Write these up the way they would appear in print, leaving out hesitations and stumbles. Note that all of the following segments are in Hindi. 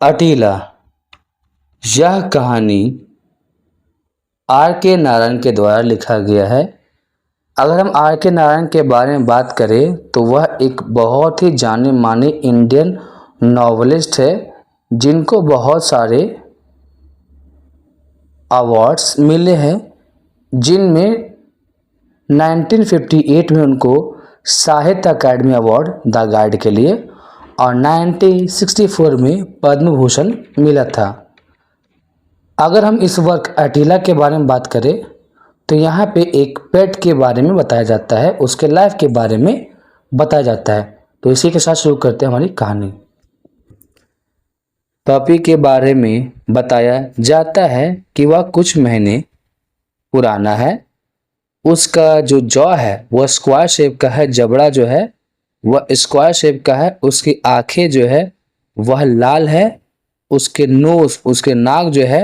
अटीला। यह कहानी R.K. नारायण के द्वारा लिखा गया है। अगर हम R.K. नारायण के बारे में बात करें तो वह एक बहुत ही जाने माने इंडियन नॉवेलिस्ट है जिनको बहुत सारे अवार्ड्स मिले हैं, जिनमें 1958 में उनको साहित्य अकादमी अवार्ड द गाइड के लिए और 1964 में पद्म भूषण मिला था। अगर हम इस वर्क अटीला के बारे में बात करें तो यहाँ पे एक पेट के बारे में बताया जाता है, उसके लाइफ के बारे में बताया जाता है। तो इसी के साथ शुरू करते हैं हमारी कहानी। पपी के बारे में बताया जाता है कि वह कुछ महीने पुराना है। उसका जो जॉ है वह स्क्वायर शेप का है, जबड़ा जो है वह स्क्वायर शेप का है, उसकी आंखें जो है वह लाल है, उसके नोज उसके नाक जो है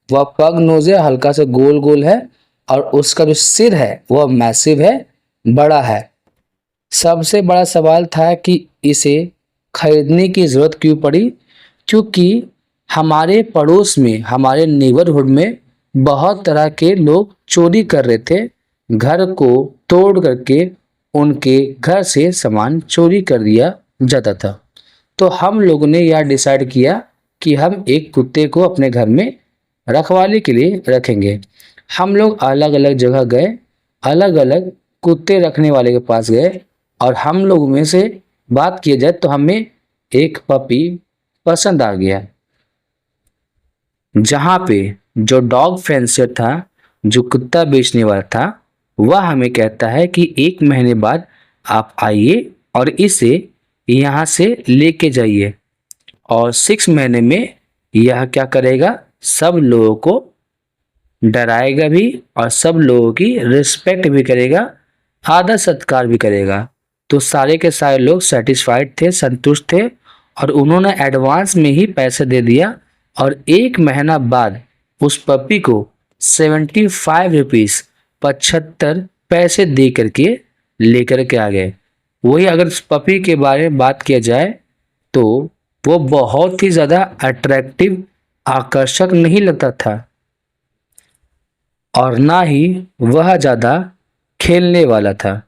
वह पग नोज है, हल्का सा गोल गोल है, और उसका जो सिर है वह मैसिव है, बड़ा है। सबसे बड़ा सवाल था कि इसे खरीदने की ज़रूरत क्यों पड़ी, क्योंकि हमारे पड़ोस में, हमारे नेबरहुड में बहुत तरह के लोग चोरी कर रहे थे। घर को तोड़ करके उनके घर से सामान चोरी कर दिया जाता था। तो हम लोगों ने यह डिसाइड किया कि हम एक कुत्ते को अपने घर में रखवाली के लिए रखेंगे। हम लोग अलग अलग जगह गए, अलग अलग कुत्ते रखने वाले के पास गए, और हम लोग में से बात किया जाए तो हमें एक पपी पसंद आ गया। जहाँ पे जो डॉग फेंसर था, जो कुत्ता बेचने वाला था, वह हमें कहता है कि 1 महीने बाद आप आइए और इसे यहाँ से लेके जाइए, और 6 महीने में यह क्या करेगा, सब लोगों को डराएगा भी और सब लोगों की रिस्पेक्ट भी करेगा, आदर सत्कार भी करेगा। तो सारे के सारे लोग सेटिस्फाइड थे, संतुष्ट थे, और उन्होंने एडवांस में ही पैसे दे दिया। और 1 महीना बाद उस पपी को 75 रुपीज़ 75 पैसे दे करके लेकर के आ गए। वही अगर उस पपी के बारे में बात किया जाए तो वो बहुत ही ज़्यादा अट्रैक्टिव, आकर्षक नहीं लगता था, और ना ही वह ज़्यादा खेलने वाला था।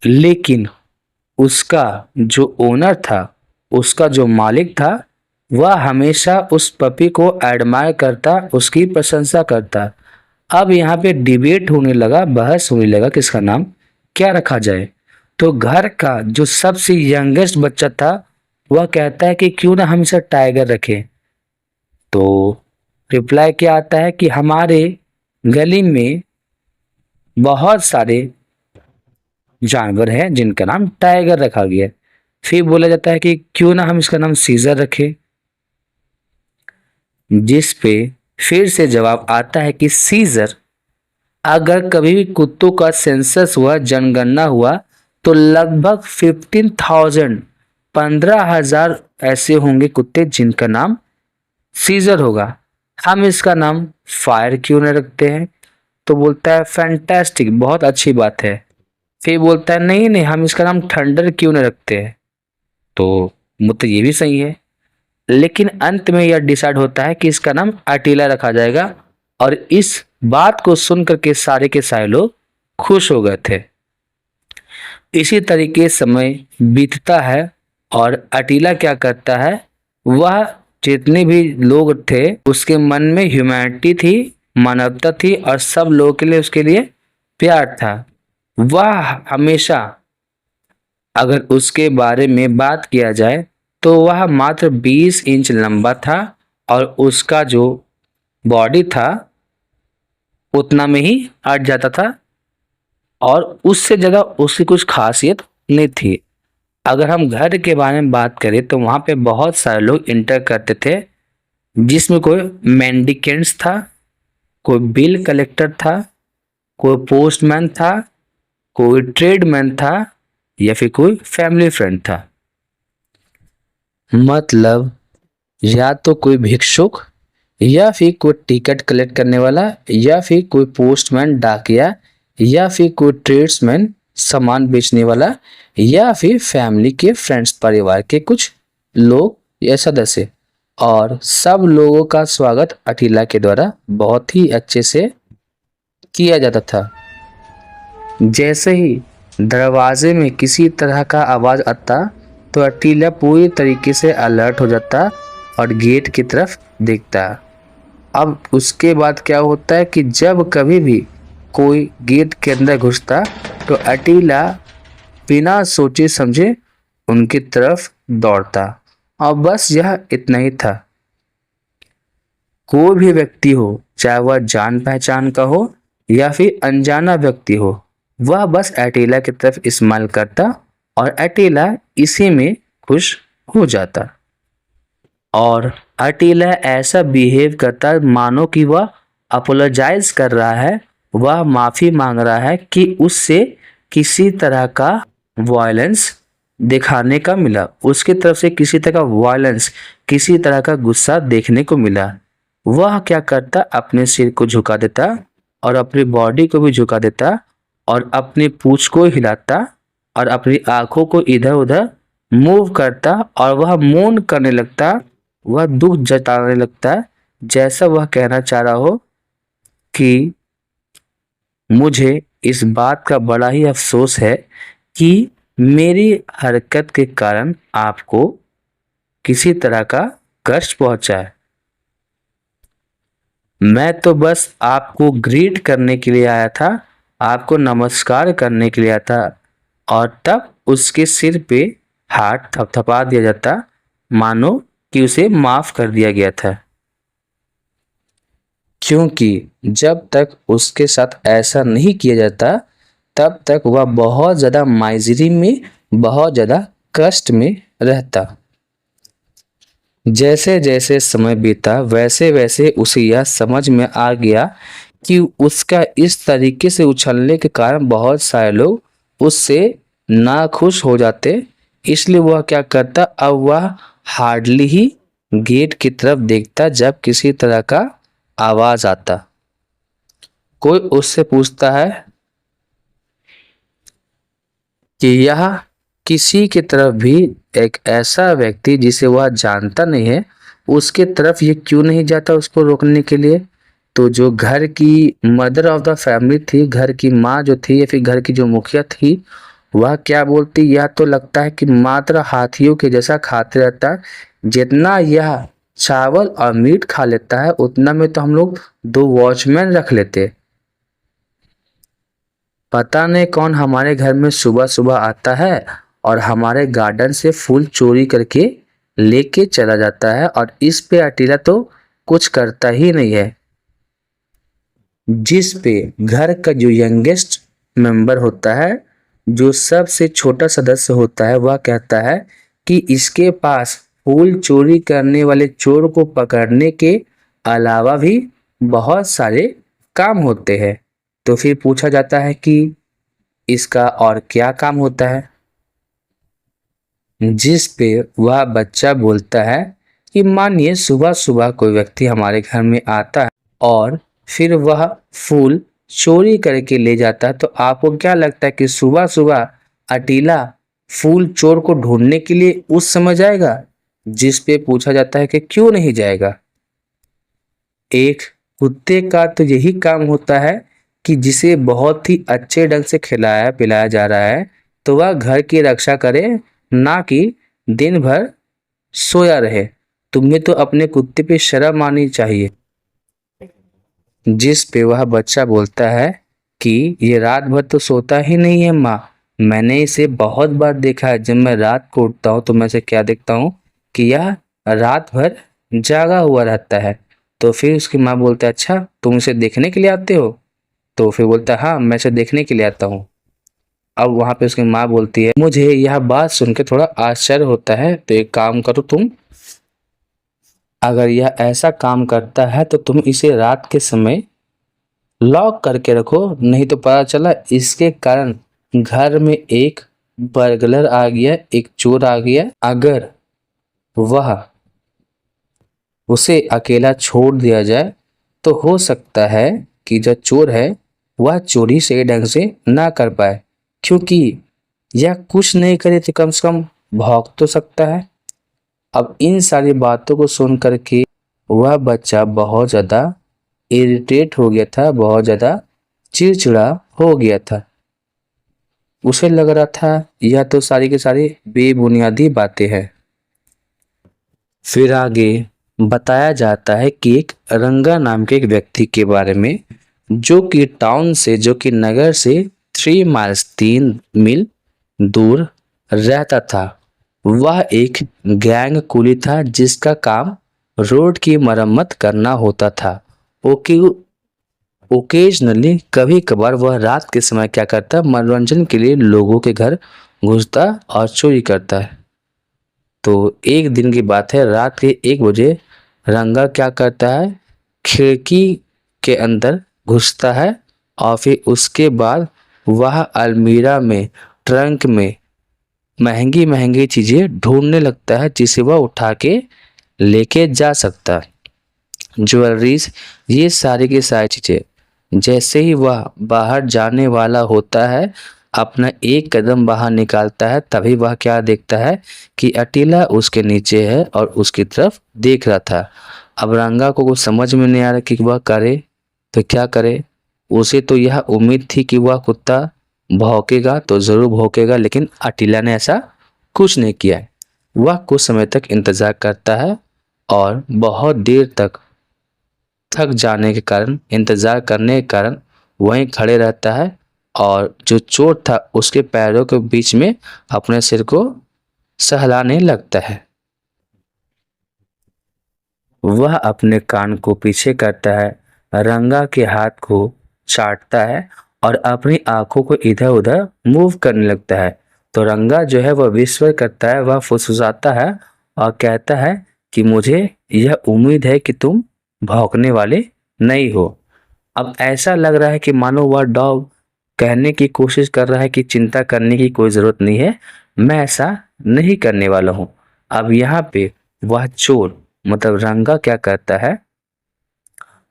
लेकिन उसका जो ओनर था, उसका जो मालिक था, वह हमेशा उस पपी को एडमायर करता, उसकी प्रशंसा करता। अब यहाँ पे डिबेट होने लगा, बहस होने लगा किसका नाम क्या रखा जाए। तो घर का जो सबसे यंगेस्ट बच्चा था वह कहता है कि क्यों ना हम इसे टाइगर रखें। तो रिप्लाई क्या आता है कि हमारे गली में बहुत सारे जानवर हैं जिनका नाम टाइगर रखा गया है। फिर बोला जाता है कि क्यों ना हम इसका नाम सीजर रखें, जिस पे फिर से जवाब आता है कि सीजर, अगर कभी भी कुत्तों का सेंसस हुआ, जनगणना हुआ, तो लगभग 15,000 15,000 ऐसे होंगे कुत्ते जिनका नाम सीजर होगा। हम इसका नाम फायर क्यों न रखते हैं? तो बोलता है फैंटास्टिक, बहुत अच्छी बात है। फिर बोलता है नहीं नहीं, हम इसका नाम थंडर क्यों न रखते हैं? तो मतलब ये भी सही है। लेकिन अंत में यह डिसाइड होता है कि इसका नाम अटीला रखा जाएगा, और इस बात को सुन करके सारे के सारे लोग खुश हो गए थे। इसी तरीके समय बीतता है और अटीला क्या करता है, वह जितने भी लोग थे उसके मन में ह्यूमैनिटी थी, मानवता थी, और सब लोगों के लिए उसके लिए प्यार था। वह हमेशा, अगर उसके बारे में बात किया जाए तो वह मात्र 20 इंच लंबा था, और उसका जो बॉडी था उतना में ही अट जाता था, और उससे ज़्यादा उसकी कुछ खासियत नहीं थी। अगर हम घर के बारे में बात करें तो वहाँ पे बहुत सारे लोग इंटर करते थे, जिसमें कोई मेंडिकेंट्स था, कोई बिल कलेक्टर था, कोई पोस्टमैन था, कोई ट्रेडमैन था, या फिर कोई फैमिली फ्रेंड था। मतलब या तो कोई भिक्षुक, या फिर कोई टिकट कलेक्ट करने वाला, या फिर कोई पोस्टमैन डाकिया, या फिर कोई ट्रेड्समैन सामान बेचने वाला, या फिर फैमिली के फ्रेंड्स, परिवार के कुछ लोग यह सदस्य, और सब लोगों का स्वागत अटीला के द्वारा बहुत ही अच्छे से किया जाता था। जैसे ही दरवाजे में किसी तरह का आवाज़ आता तो अटीला पूरी तरीके से अलर्ट हो जाता और गेट की तरफ देखता। अब उसके बाद क्या होता है कि जब कभी भी कोई गेट के अंदर घुसता तो अटीला बिना सोचे समझे उनकी तरफ दौड़ता। और बस यह इतना ही था। कोई भी व्यक्ति हो, चाहे वह जान पहचान का हो या फिर अनजाना व्यक्ति हो, वह बस अटीला की तरफ इस्तेमाल करता और अटीला इसी में खुश हो जाता। और अटीला ऐसा बिहेव करता मानो कि वह अपोलोजाइज कर रहा है, वह माफ़ी मांग रहा है कि उससे किसी तरह का वायलेंस दिखाने का मिला, उसकी तरफ से किसी तरह का वायलेंस, किसी तरह का गुस्सा देखने को मिला। वह क्या करता, अपने सिर को झुका देता और अपनी बॉडी को भी झुका देता और अपनी पूंछ को हिलाता और अपनी आंखों को इधर उधर मूव करता और वह मौन करने लगता, वह दुख जताने लगता, जैसा वह कहना चाह रहा हो कि मुझे इस बात का बड़ा ही अफसोस है कि मेरी हरकत के कारण आपको किसी तरह का कष्ट पहुंचा है। मैं तो बस आपको ग्रीट करने के लिए आया था, आपको नमस्कार करने के लिए आया था। और तब उसके सिर पे हाथ थपथपा दिया जाता मानो कि उसे माफ कर दिया गया था। क्योंकि जब तक उसके साथ ऐसा नहीं किया जाता तब तक वह बहुत ज़्यादा माइजरी में, बहुत ज़्यादा कष्ट में रहता। जैसे जैसे समय बीता वैसे वैसे उसे यह समझ में आ गया कि उसका इस तरीके से उछलने के कारण बहुत सारे लोग उससे नाखुश हो जाते। इसलिए वह क्या करता, अब वह हार्डली ही गेट की तरफ देखता जब किसी तरह का आवाज़ आता। कोई उससे पूछता है कि यह किसी की तरफ भी एक ऐसा व्यक्ति जिसे वह जानता नहीं है उसके तरफ ये क्यों नहीं जाता उसको रोकने के लिए। तो जो घर की मदर ऑफ द फैमिली थी, घर की माँ जो थी या फिर घर की जो मुखिया थी, वह क्या बोलती, यह तो लगता है कि मात्र हाथियों के जैसा खाते रहता है, जितना यह चावल और मीट खा लेता है उतना में तो हम लोग 2 वॉचमैन रख लेते। पता नहीं कौन हमारे घर में सुबह सुबह आता है और हमारे गार्डन से फूल चोरी करके लेके चला जाता है, और इस पे अटीला तो कुछ करता ही नहीं है। जिस पे घर का जो यंगेस्ट मेंबर होता है, जो सबसे छोटा सदस्य होता है, वह कहता है कि इसके पास फूल चोरी करने वाले चोर को पकड़ने के अलावा भी बहुत सारे काम होते हैं। तो फिर पूछा जाता है कि इसका और क्या काम होता है, जिस पे वह बच्चा बोलता है कि मानिए सुबह सुबह कोई व्यक्ति हमारे घर में आता है और फिर वह फूल चोरी करके ले जाता है, तो आपको क्या लगता है कि सुबह सुबह अटीला फूल चोर को ढूंढने के लिए उस समय जाएगा? जिस पे पूछा जाता है कि क्यों नहीं जाएगा। एक कुत्ते का तो यही काम होता है कि जिसे बहुत ही अच्छे ढंग से खिलाया पिलाया जा रहा है तो वह घर की रक्षा करे, ना कि दिन भर सोया रहे। तुम्हें तो अपने कुत्ते पे शर्म आनी चाहिए। जिस पे वह बच्चा बोलता है कि ये रात भर तो सोता ही नहीं है माँ, मैंने इसे बहुत बार देखा है, जब मैं रात को उठता हूँ तो मैं इसे क्या देखता हूँ कि यह रात भर जागा हुआ रहता है। तो फिर उसकी माँ बोलता है अच्छा तुम इसे देखने के लिए आते हो? तो फिर बोलता है हाँ मैं इसे देखने के लिए आता हूँ। अब वहाँ पे उसकी माँ बोलती है मुझे यह बात सुन के थोड़ा आश्चर्य होता है, तो एक काम करो तुम, अगर यह ऐसा काम करता है तो तुम इसे रात के समय लॉक करके रखो, नहीं तो पता चला इसके कारण घर में एक बर्गलर आ गया, एक चोर आ गया, अगर वह उसे अकेला छोड़ दिया जाए तो हो सकता है कि जो चोर है वह चोरी सही ढंग से ना कर पाए, क्योंकि यह कुछ नहीं करे तो कम से कम भौंक तो सकता है। अब इन सारी बातों को सुन करके वह बच्चा बहुत ज़्यादा इरिटेट हो गया था, बहुत ज़्यादा चिड़चिड़ा हो गया था। उसे लग रहा था यह तो सारी की सारी बेबुनियादी बातें हैं। फिर आगे बताया जाता है कि एक रंगा नाम के एक व्यक्ति के बारे में, जो कि नगर से 3 माइल्स 3 मील दूर रहता था। वह एक गैंग कुली था जिसका काम रोड की मरम्मत करना होता था। ओके, ओकेजनली कभी कभार वह रात के समय क्या करता, मनोरंजन के लिए लोगों के घर घुसता और चोरी करता है। तो एक दिन की बात है, रात के 1 बजे रंगा क्या करता है, खिड़की के अंदर घुसता है और फिर उसके बाद वह अलमीरा में, ट्रंक में महंगी महंगी चीज़ें ढूंढने लगता है जिसे वह उठा के लेके जा सकता है। ज्वेलरीज, ये सारी की सारी चीज़ें। जैसे ही वह बाहर जाने वाला होता है, अपना एक कदम बाहर निकालता है, तभी वह क्या देखता है कि अटीला उसके नीचे है और उसकी तरफ देख रहा था। अब रंगा को कुछ समझ में नहीं आ रहा कि वह करे तो क्या करे। उसे तो यह उम्मीद थी कि वह कुत्ता भौंकेगा तो ज़रूर भौंकेगा, लेकिन अटीला ने ऐसा कुछ नहीं किया है। वह कुछ समय तक इंतज़ार करता है और बहुत देर तक थक जाने के कारण, इंतज़ार करने के कारण वहीं खड़े रहता है और जो चोट था उसके पैरों के बीच में अपने सिर को सहलाने लगता है। वह अपने कान को पीछे करता है, रंगा के हाथ को चाटता है और अपनी आंखों को इधर उधर मूव करने लगता है। तो रंगा जो है वह विश्वास करता है, वह फुसफुसाता है और कहता है कि मुझे यह उम्मीद है कि तुम भौंकने वाले नहीं हो। अब ऐसा लग रहा है कि मानो वह डॉग कहने की कोशिश कर रहा है कि चिंता करने की कोई ज़रूरत नहीं है, मैं ऐसा नहीं करने वाला हूँ। अब यहाँ पे वह चोर मतलब रंगा क्या करता है,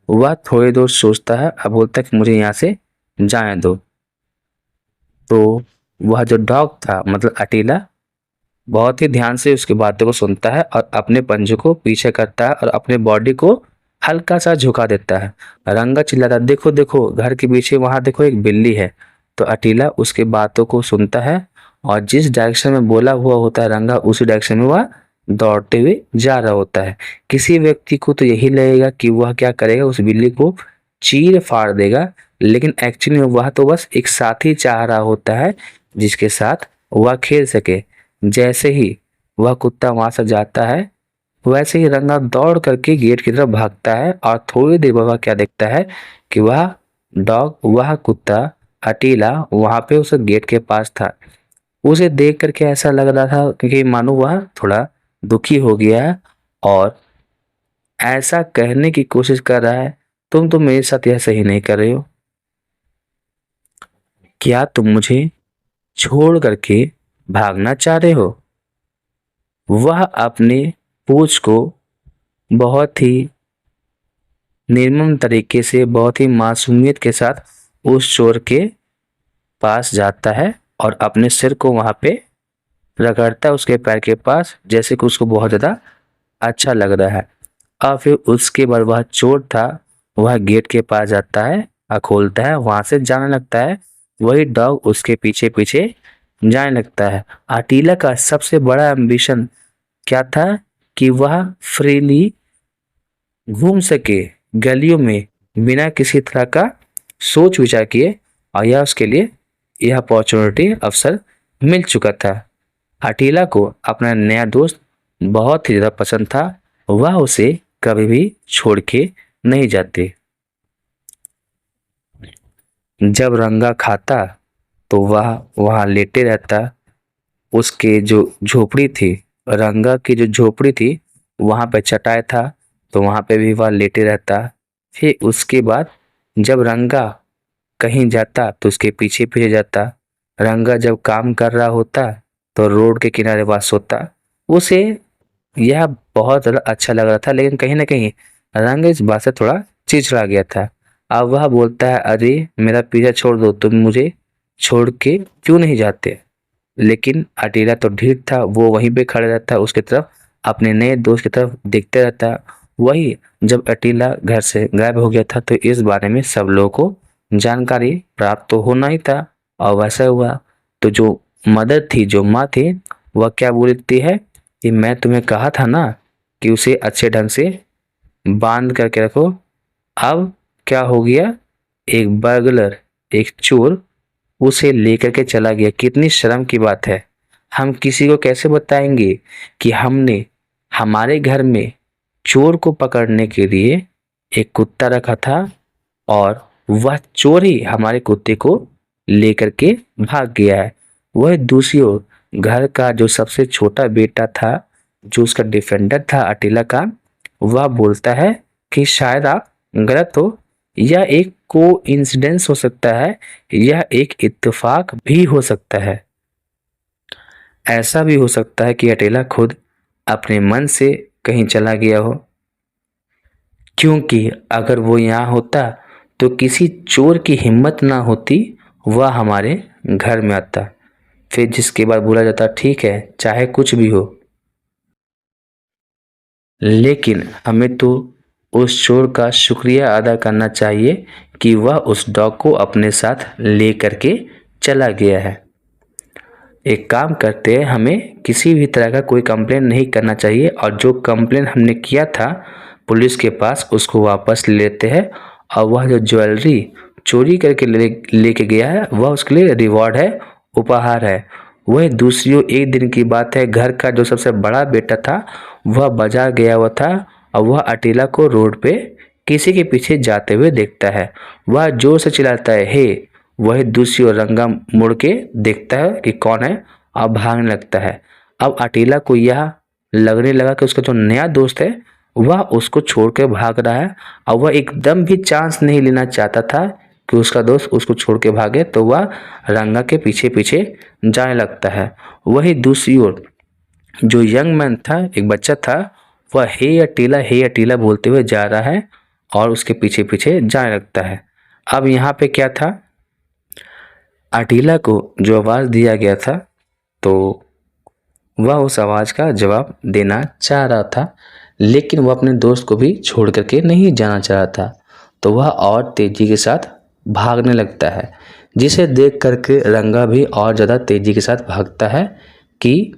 वह थोड़ी देर सोचता है और बोलता है कि मुझे यहाँ से जाने दो। तो वह जो डॉग था मतलब अटीला बहुत ही ध्यान से उसकी बातों को सुनता है और अपने पंजों को पीछे करता है और अपने बॉडी को हल्का सा झुका देता है। रंगा चिल्लाता है, देखो देखो घर के पीछे वहां देखो एक बिल्ली है। तो अटीला उसके बातों को सुनता है और जिस डायरेक्शन में बोला हुआ होता है रंगा, उसी डायरेक्शन में वह दौड़ते हुए जा रहा होता है। किसी व्यक्ति को तो यही लगेगा कि वह क्या करेगा, उस बिल्ली को चीर फाड़ देगा, लेकिन एक्चुअली में वह तो बस एक साथी चाह रहा होता है जिसके साथ वह खेल सके। जैसे ही वह कुत्ता वहां से जाता है, वैसे ही रंगा दौड़ करके गेट की तरफ भागता है और थोड़ी देर बाद वह क्या देखता है कि वह कुत्ता अटीला वहां पे उस गेट के पास था। उसे देख करके ऐसा लग रहा था क्योंकि मानो वह थोड़ा दुखी हो गया है और ऐसा कहने की कोशिश कर रहा है, तुम तो मेरे साथ यह सही नहीं कर रहे हो, क्या तुम मुझे छोड़ करके भागना चाह रहे हो। वह अपने पूंछ को बहुत ही निर्मम तरीके से, बहुत ही मासूमियत के साथ उस चोर के पास जाता है और अपने सिर को वहां पे रगड़ता है उसके पैर के पास, जैसे कि उसको बहुत ज़्यादा अच्छा लग रहा है। और फिर उसके बाद वह चोर था, वह गेट के पास जाता है और खोलता है, वहां से जाने लगता है। वही डॉग उसके पीछे पीछे जाने लगता है। आटीला का सबसे बड़ा एम्बिशन क्या था कि वह फ्रीली घूम सके गलियों में बिना किसी तरह का सोच विचार किए, और यह उसके लिए यह अपॉर्चुनिटी अवसर मिल चुका था। अटीला को अपना नया दोस्त बहुत ही ज़्यादा पसंद था, वह उसे कभी भी छोड़ के नहीं जाते। जब रंगा खाता तो वह वहाँ लेटे रहता। उसके जो झोपड़ी थी, रंगा की जो झोपड़ी थी वहाँ पे चटाई था, तो वहाँ पे भी वह लेटे रहता। फिर उसके बाद जब रंगा कहीं जाता तो उसके पीछे पीछे जाता। रंगा जब काम कर रहा होता तो रोड के किनारे वह सोता। उसे यह बहुत ज़्यादा अच्छा लग रहा था, लेकिन कहीं ना कहीं रंगा इस बात से थोड़ा चिढ़ा गया था। अब वह बोलता है, अरे मेरा पीछा छोड़ दो, तुम मुझे छोड़ के क्यों नहीं जाते। लेकिन अटीला तो ढीठ था, वो वहीं पे खड़े रहता, उसकी तरफ अपने नए दोस्त की तरफ देखते रहता है। वही जब अटीला घर से गायब हो गया था तो इस बारे में सब लोगों को जानकारी प्राप्त तो होना ही था और वैसा हुआ। तो जो मदर थी, जो माँ थी, वह क्या बोलती है कि मैं तुम्हें कहा था ना कि उसे अच्छे ढंग से बांध करके रखो। अब क्या हो गया, एक बर्गलर, एक चोर उसे लेकर के चला गया। कितनी शर्म की बात है। हम किसी को कैसे बताएंगे कि हमने हमारे घर में चोर को पकड़ने के लिए एक कुत्ता रखा था और वह चोर ही हमारे कुत्ते को लेकर के भाग गया है। वह दूसरी ओर घर का जो सबसे छोटा बेटा था, जो उसका डिफेंडर था अटीला का, वह बोलता है कि शायद आप गलत हो, यह एक कोइंसिडेंस हो सकता है, यह एक इत्तेफाक भी हो सकता है। ऐसा भी हो सकता है कि अकेला खुद अपने मन से कहीं चला गया हो, क्योंकि अगर वो यहाँ होता तो किसी चोर की हिम्मत ना होती वह हमारे घर में आता। फिर जिसके बाद बोला जाता ठीक है चाहे कुछ भी हो, लेकिन हमें तो उस चोर का शुक्रिया अदा करना चाहिए कि वह उस डॉग को अपने साथ ले करके चला गया है। एक काम करते हैं, हमें किसी भी तरह का कोई कंप्लेन नहीं करना चाहिए और जो कंप्लेन हमने किया था पुलिस के पास उसको वापस ले लेते हैं और वह जो ज्वेलरी चोरी करके लेके गया है वह उसके लिए रिवॉर्ड है, उपहार है। वह दूसरी ओर एक दिन की बात है, घर का जो सबसे बड़ा बेटा था वह बाजार गया हुआ था और वह अकेला को रोड पे किसी के पीछे जाते हुए देखता है। वह जोर से चिल्लाता है हे। वह दूसरी ओर रंगा मुड़ के देखता है कि कौन है और भागने लगता है। अब अकेला को यह लगने लगा कि उसका जो नया दोस्त है वह उसको छोड़ के भाग रहा है और वह एकदम भी चांस नहीं लेना चाहता था कि उसका दोस्त उसको छोड़ के भागे, तो वह रंगा के पीछे पीछे जाने लगता है। वही दूसरी ओर जो यंग मैन था, एक बच्चा था, वह हे अटीला बोलते हुए जा रहा है और उसके पीछे पीछे जाने लगता है। अब यहाँ पे क्या था, अटीला को जो आवाज़ दिया गया था तो वह उस आवाज़ का जवाब देना चाह रहा था, लेकिन वह अपने दोस्त को भी छोड़ करके नहीं जाना चाह रहा था। तो वह और तेज़ी के साथ भागने लगता है, जिसे देख करके रंगा भी और ज़्यादा तेज़ी के साथ भागता है कि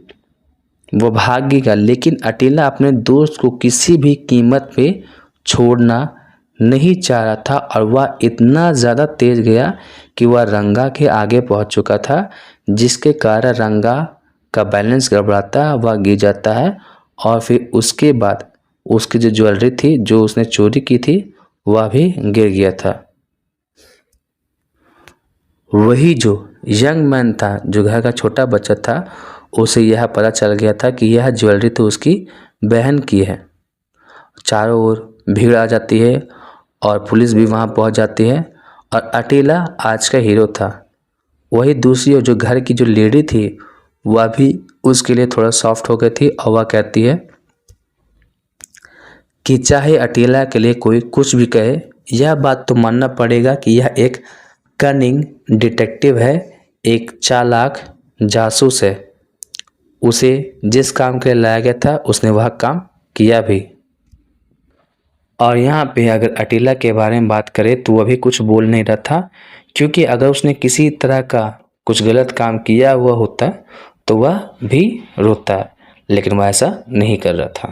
वो भागेगा, लेकिन अकेला अपने दोस्त को किसी भी कीमत पे छोड़ना नहीं चाह रहा था और वह इतना ज़्यादा तेज़ गया कि वह रंगा के आगे पहुंच चुका था, जिसके कारण रंगा का बैलेंस गड़बड़ाता है, वह गिर जाता है और फिर उसके बाद उसकी जो ज्वेलरी थी जो उसने चोरी की थी वह भी गिर गया था। वही जो यंग मैन था, जो घर का छोटा बच्चा था, उसे यह पता चल गया था कि यह ज्वेलरी तो उसकी बहन की है। चारों ओर भीड़ आ जाती है और पुलिस भी वहां पहुंच जाती है और अकेला आज का हीरो था। वही दूसरी ओर जो घर की जो लेडी थी वह भी उसके लिए थोड़ा सॉफ्ट हो गई थी और वह कहती है कि चाहे अकेला के लिए कोई कुछ भी कहे, यह बात तो मानना पड़ेगा कि यह एक कनिंग डिटेक्टिव है, एक चालाक जासूस है। उसे जिस काम के लिए लाया गया था उसने वह काम किया भी। और यहाँ पे अगर अकेला के बारे में बात करें तो वह भी कुछ बोल नहीं रहा था, क्योंकि अगर उसने किसी तरह का कुछ गलत काम किया हुआ होता तो वह भी रोता, लेकिन वह ऐसा नहीं कर रहा था।